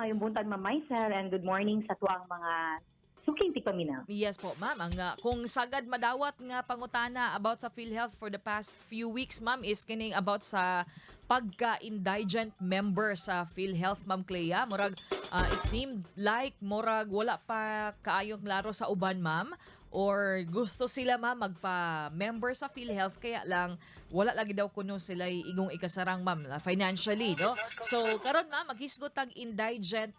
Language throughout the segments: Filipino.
maayong buntag Ma'am Maisel and good morning sa tuang mga suking tipaminaw. Yes po, ma'am. Kung sagad madawat nga pangutana about sa PhilHealth for the past few weeks, ma'am, is kining about sa pagka-indigent member sa PhilHealth, ma'am Clea. It seemed like murag wala pa kaayong klaro sa uban, ma'am. Or gusto sila, ma'am, magpa-member sa PhilHealth, kaya lang wala lagi daw kuno sila igong ikasarang, ma'am, financially, no? So, karon ma'am, maghisgot tag indigent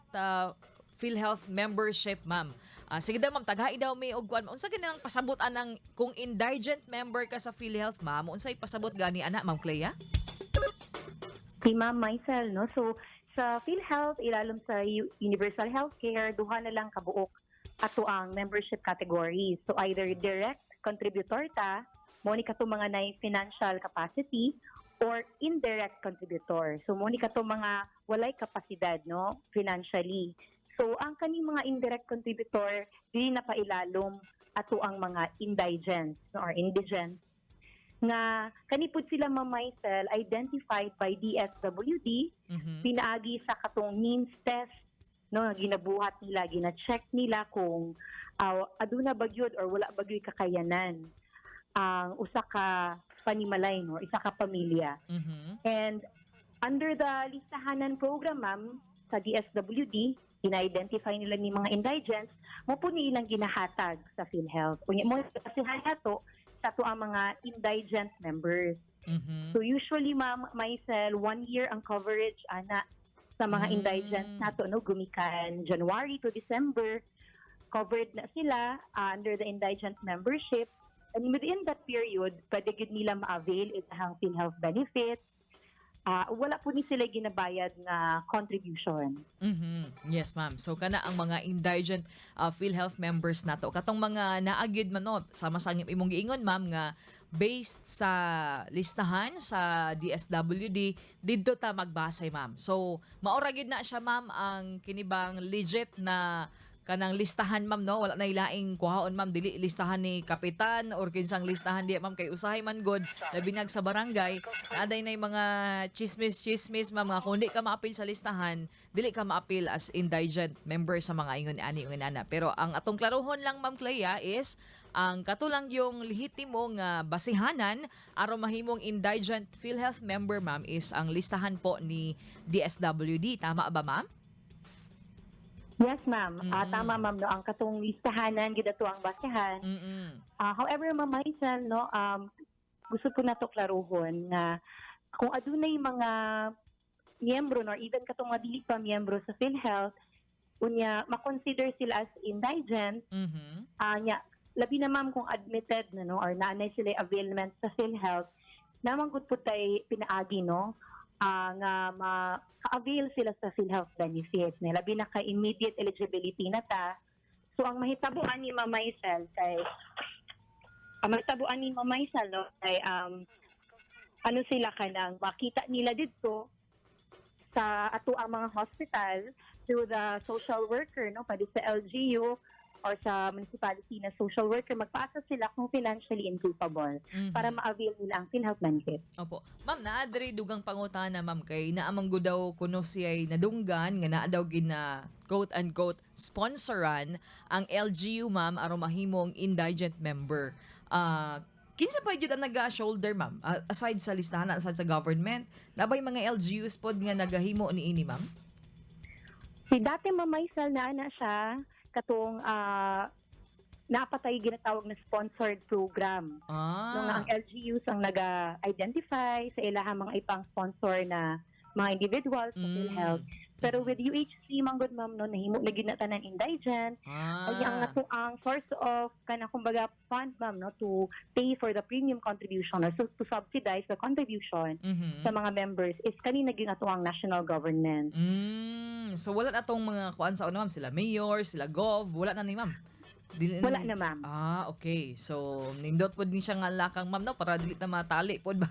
PhilHealth membership, ma'am. Sige daw, ma'am, tagay daw may og kuan. Unsa ganang pasabot anang kung indigent member ka sa PhilHealth, ma'am? Unsay pasabot gani ana, ma'am Clea? Si Ma'am Maisel, no? So, sa PhilHealth, ilalom sa Universal Healthcare, duha na lang kabuok ato ang membership categories. So, either direct contributor ta, mo ni kato mga na financial capacity, or indirect contributor. So, mo ni kato mga walay kapasidad, no? Financially. So, ang kaning mga indirect contributor, dili na pailalom ato ang mga indigents, no, or indigents, nga kanipod sila mamaysel identified by DSWD, pinaagi sa katong means test, no, ginabuhat nila, gina-check nila kung aduna ba gyud or wala ba gyud kakayanan ang usa ka panimalay, no, isa ka pamilya. And under the listahanan program, ma'am, sa DSWD, ina-identify nila ni mga indigents, mo po nilang ginahatag sa PhilHealth. Kunya mo kasihan nato sa to ang mga indigent members. So usually, ma'am, Maisel, 1 year ang coverage ana sa mga indigents nato, no, gumikan January to December, covered na sila under the indigent membership. And within that period, pwede gid nila ma-avail itahang PhilHealth benefits. Wala po ni sila ginabayad na contribution. Yes, ma'am. So, kana ang mga indigent PhilHealth members nato. Katong mga naagid man, no, sama sa imong giingon, ma'am, nga based sa listahan sa DSWD, didto ta magbasay, ma'am. So, maora gid na siya, ma'am, ang kinibang legit na kanang listahan, ma'am, no, wala na ilaing kuhaon, ma'am, dili listahan ni kapitan or kinsang listahan di, ma'am, kay usahay man god labinag sa barangay naaday na mga chismis, ma'am, nga kung di ka maapil sa listahan, dili ka maapil as indigent member sa mga ingon ani ingon ana. Pero ang atong klarohon lang, ma'am Clea, is ang katulang yung lehitimo nga basihanan aron mahimong indigent PhilHealth member, ma'am, is ang listahan po ni DSWD. Tama ba, ma'am? Yes, ma'am. Tama, ma'am, no, ang katong listahanan gid ato ang basehan. However, Ma'am Maisel, no, gusto ko nato klaruhon nga kung adunay mga miyembro or even katong nga dili pa miyembro sa PhilHealth, unya ma-consider sila as indigent, nya labi na, ma'am, kung admitted na, no, or naanay sila availment sa PhilHealth, namang gud po tay pinaagi, no, nga ma-avail sila sa PhilHealth benefits. Labi na kay immediate eligibility na ta. So, ang mahitabuan ni Ma'am Maisel kay no, kay ano sila kanang makita nila dito sa ato ang mga hospital through the social worker, no, pwede sa LGU or sa municipality na social worker, magpaasa sila kung financially incapable para ma-avail nila ang PhilHealth benefit. Opo. Ma'am, naadri dugang pangutana, ma'am, kay naamang daw kuno siya'y nadunggan nga naa daw gina quote-unquote sponsoran ang LGU, ma'am, aron mahimong indigent member. Kinsa pa jud ang naga-shoulder, ma'am? Aside sa listahan, aside sa government, nabay mga LGUs pod nga nagahimo niini, ma'am? Si dati mamaysal na siya katong napatay ginatawag na sponsored program. No, nga ang LGUs ang naga-identify sa ilahang mga ipang sponsor na mga individuals sa PhilHealth. Pero with UHC, manggod, ma'am, no, nahimo na ginatanan indigent. Ang source of kanang kumbaga fund, ma'am, no, to pay for the premium contribution or to subsidize the contribution sa mga members is kanina naging ato ang national government. So wala na tong mga kuan sa ma'am, sila mayor, sila gov, wala na ni, ma'am. Wala na, ma'am. Okay. So, nindot po din siya nga lakang, ma'am, no? Para dili na matali po ba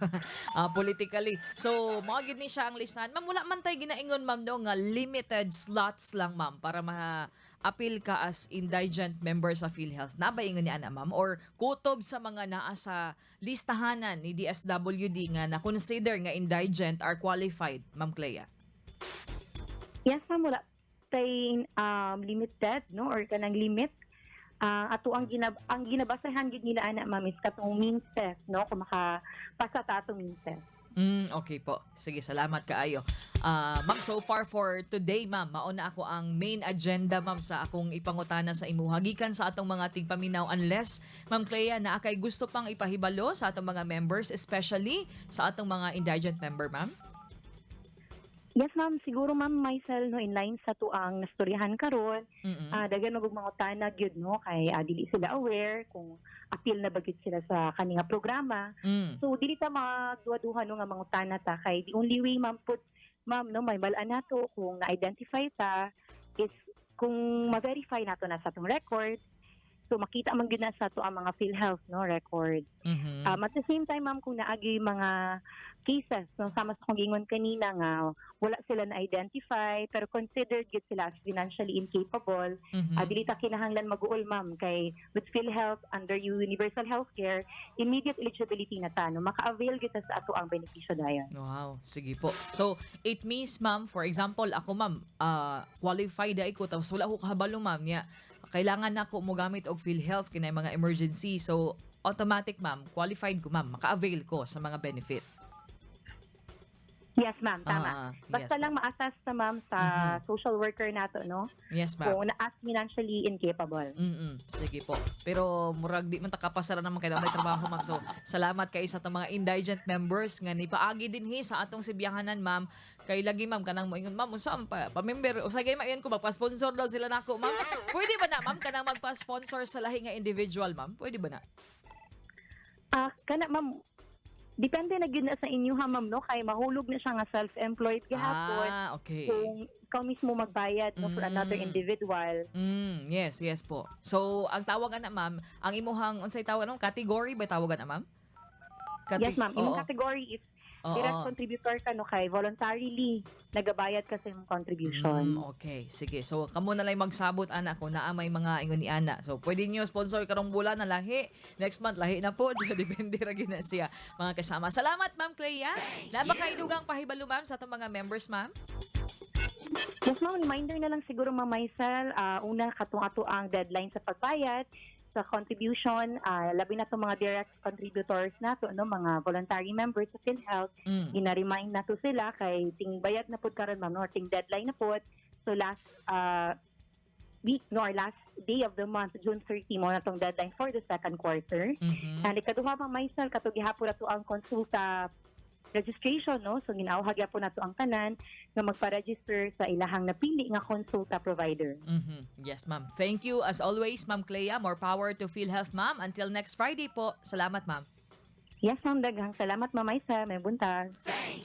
politically. So, makagid ni siya ang listahan. Ma'am, wala man tayo ginaingon, ma'am, no, nga limited slots lang, ma'am, para ma-appeal ka as indigent member sa PhilHealth. Nabaingon ni ana, ma'am? Or kutob sa mga naa sa listahanan ni DSWD nga na-consider nga indigent are qualified, ma'am Clea? Yes, ma'am, wala. tay limited no or kanang limit ato ang ginabasahan gid nila ana ma'am is katong means test no kung makapasa ta atong means test. Okay po. Sige, salamat kaayo. Ma'am, so far for today, ma'am, mauna ako ang main agenda, ma'am, sa akong ipangutana sa imuha. Gikan sa atong mga tigpaminaw unless, Ma'am Clea, na akay gusto pang ipahibalo sa atong mga members, especially sa atong mga indigent member, ma'am? Yes ma'am, siguro ma'am myself no in line sa tuang nastoryahan karon. Mm-mm. Daghan magug mga utana gyud no kay dili sila aware kung appeal na bagid sila sa kaninga programa. Mm. So dili ta magduha-duha no nga mga utana ta kay the only way ma'am no may balaan nato kung na-identify ta is kung ma-verify nato na sa atong record. So makita man gyud na sa ato ang mga PhilHealth no record. Mhm. At the same time ma'am kung naagi mga cases no sama sa kong gingon kanina nga wala sila na-identify pero considered gyud sila as financially incapable. Mhm. Dili ta kinahanglan mag-uol ma'am kay with PhilHealth under Universal Healthcare immediate eligibility na ta no maka-avail gyud ta sa ato ang benepisyo dayon. Wow, sige po. So, it means, ma'am, for example, ako, ma'am, qualified ay ko, tapos wala ko kahabalo, ma'am, niya, kailangan na ako mo gamit og PhilHealth kinay mga emergency. So, automatic, ma'am, qualified ko, ma'am, maka-avail ko sa mga benefit. Yes ma'am, tama. Basta yes, lang ma-assess na ma'am sa social worker nato no yes, ma'am. kung na-as financially incapable. Sige po. Pero murag di man ta kapasara naman kay may trabaho, ma'am. So, salamat kay sa mga indigent members nga ni paagi dinhi sa atong sibiyahanan, ma'am. Kay lagi, ma'am, kanang moingon, ma'am, unsa ang pa-member o sagay mayon ko magpa-sponsor daw sila nako, ma'am. Pwede ba na, ma'am, kanang magpa-sponsor sa lahi nga individual, ma'am? Pwede ba na? Kana ma'am, depende na gyud na sa inyo ha ma'am no kay mahulog na siya nga self-employed gihapon. Okay. Kung ikaw mismo magbayad no for another individual. Yes po. So, ang tawagan na, ma'am, ang imuhang unsay tawag ano, category ba tawagan na, ma'am? Yes ma'am, imong Oo. category is Oo. direct contributor ka no kay voluntarily nagabayad ka sa imong contribution. Okay, sige. So, kamo na lang magsabot, ana, kung naa may mga ingon ni ana. So, pwede niyo sponsor karong bulan na lahi. Next month, lahi na po. Depende ra gina siya, mga kasama. Salamat, Ma'am Clea. Naba kay dugang pahibalo, ma'am, sa atong mga members, ma'am? Yes ma'am, reminder na lang siguro ma'am Maisel, una katong ato ang deadline sa pagbayad sa contribution, labi na itong mga direct contributors nato, no, mga voluntary members sa PhilHealth, gina-remind nato sila kay ting bayad na pod karon ma'am, no, or ting deadline na pod. So last week, no, or last day of the month, June 30 mo na itong deadline for the second quarter. And ikaduha ma'am Maisel, katong gihapon na to ang konsulta registration, no? So ginauhag po nato ang tanan nga magpa-register sa ilahang napili nga konsulta provider. Yes, ma'am. Thank you as always, Ma'am Clea. More power to PhilHealth, ma'am. Until next Friday po. Salamat, ma'am. Yes, ma'am, daghang salamat ma'am Maisa, may buntag.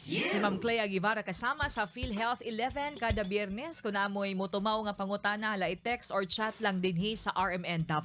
Si Ma'am Clea Guevara kasama sa PhilHealth 11 kada Biyernes. Kung amoy mo tumaw nga pangutana, hala i-text or chat lang dinhi sa RMN Davao.